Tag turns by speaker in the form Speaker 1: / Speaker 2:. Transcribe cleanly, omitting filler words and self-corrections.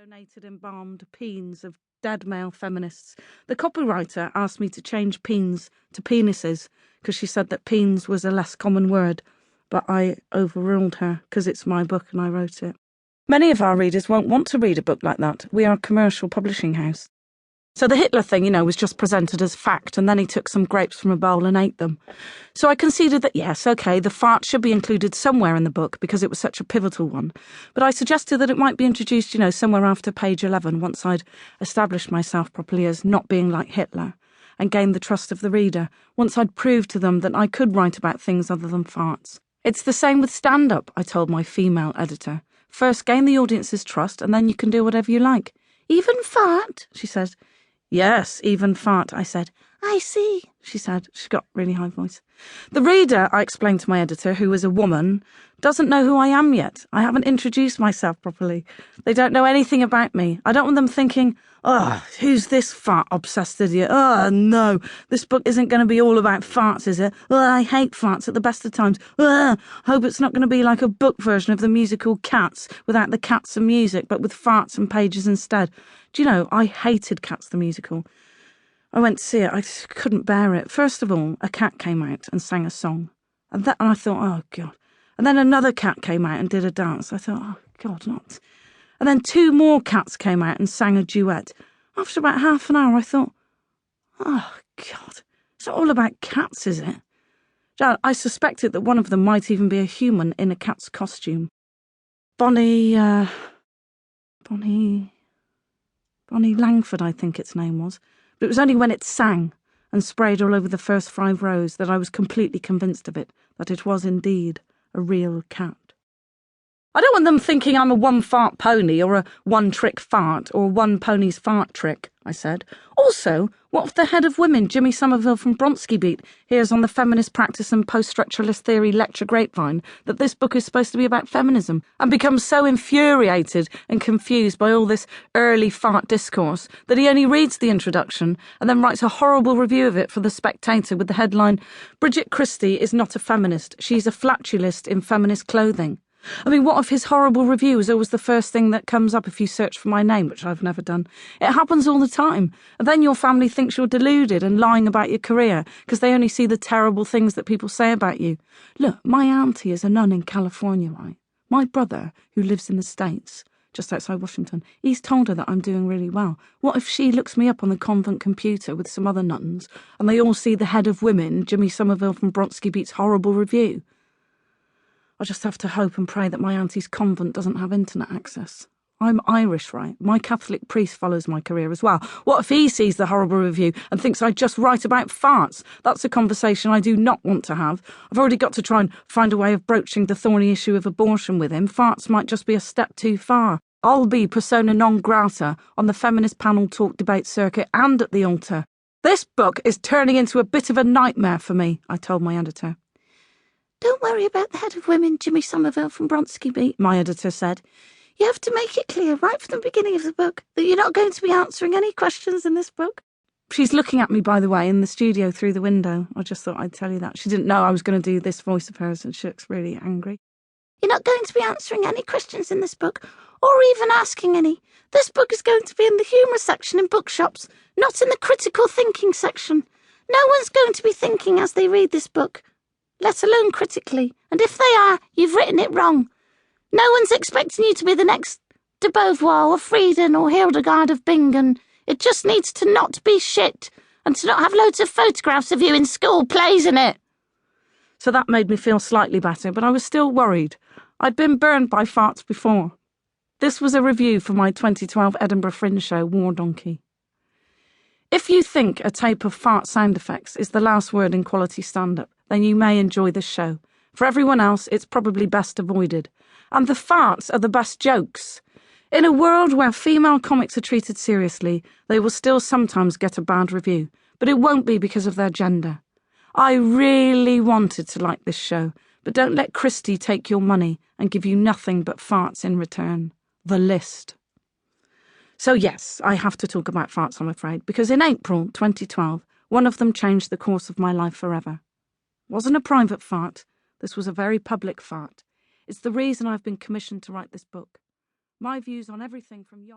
Speaker 1: donated embalmed peens of dead male feminists. The copywriter asked me to change peens to penises because she said that peens was a less common word, but I overruled her because it's my book and I wrote it. Many of our readers won't want to read a book like that. We are a commercial publishing house. So the Hitler thing, was just presented as fact, and then he took some grapes from a bowl and ate them. So I conceded that yes, okay, the fart should be included somewhere in the book because it was such a pivotal one. But I suggested that it might be introduced, somewhere after page 11, once I'd established myself properly as not being like Hitler and gained the trust of the reader, once I'd proved to them that I could write about things other than farts. It's the same with stand-up, I told my female editor. First gain the audience's trust and then you can do whatever you like. Even fart, she said. Yes, even fart, I said. I see, she said. She got a really high voice. The reader, I explained to my editor, who is a woman, doesn't know who I am yet. I haven't introduced myself properly. They don't know anything about me. I don't want them thinking, who's this fart-obsessed idiot? No, this book isn't going to be all about farts, is it? I hate farts at the best of times. Hope it's not going to be like a book version of the musical Cats, without the cats and music, but with farts and pages instead. Do you know, I hated Cats the musical. I went to see it. I just couldn't bear it. First of all, a cat came out and sang a song. And I thought, oh, God. And then another cat came out and did a dance. I thought, oh, God, not. And then two more cats came out and sang a duet. After about half an hour, I thought, oh, God, it's not all about cats, is it? I suspected that one of them might even be a human in a cat's costume. Bonnie Langford, I think its name was. But it was only when it sang and sprayed all over the first 5 rows that I was completely convinced of it, that it was indeed a real cat. I don't want them thinking I'm a one-fart pony or a one-trick fart or one pony's fart trick, I said. Also, what if the head of women, Jimmy Somerville from Bronte Beat, hears on the feminist practice and post-structuralist theory lecture grapevine that this book is supposed to be about feminism and becomes so infuriated and confused by all this early fart discourse that he only reads the introduction and then writes a horrible review of it for The Spectator with the headline, "Bridget Christie is not a feminist, she's a flatulist in feminist clothing." I mean, what if his horrible review is always the first thing that comes up if you search for my name, which I've never done? It happens all the time. And then your family thinks you're deluded and lying about your career because they only see the terrible things that people say about you. Look, my auntie is a nun in California, right? My brother, who lives in the States, just outside Washington, he's told her that I'm doing really well. What if she looks me up on the convent computer with some other nuns and they all see the head of women, Jimmy Somerville from Bronte Beat's horrible review? I just have to hope and pray that my auntie's convent doesn't have internet access. I'm Irish, right? My Catholic priest follows my career as well. What if he sees the horrible review and thinks I just write about farts? That's a conversation I do not want to have. I've already got to try and find a way of broaching the thorny issue of abortion with him. Farts might just be a step too far. I'll be persona non grata on the feminist panel talk debate circuit and at the altar. This book is turning into a bit of a nightmare for me, I told my editor. Don't worry about the head of women, Jimmy Somerville from Bronte Beat, my editor said. You have to make it clear right from the beginning of the book that you're not going to be answering any questions in this book. She's looking at me, by the way, in the studio through the window. I just thought I'd tell you that. She didn't know I was going to do this voice of hers, and she looks really angry. You're not going to be answering any questions in this book, or even asking any. This book is going to be in the humour section in bookshops, not in the critical thinking section. No one's going to be thinking as they read this book, let alone critically, and if they are, you've written it wrong. No one's expecting you to be the next de Beauvoir or Frieden or Hildegard of Bingen. It just needs to not be shit, and to not have loads of photographs of you in school plays in it. So that made me feel slightly better, but I was still worried. I'd been burned by farts before. This was a review for my 2012 Edinburgh Fringe show, War Donkey. If you think a tape of fart sound effects is the last word in quality stand-up, then you may enjoy this show. For everyone else, it's probably best avoided. And the farts are the best jokes. In a world where female comics are treated seriously, they will still sometimes get a bad review, but it won't be because of their gender. I really wanted to like this show, but don't let Christie take your money and give you nothing but farts in return. The List. So yes, I have to talk about farts, I'm afraid, because in April 2012, one of them changed the course of my life forever. It wasn't a private fart. This was a very public fart. It's the reason I've been commissioned to write this book. My views on everything from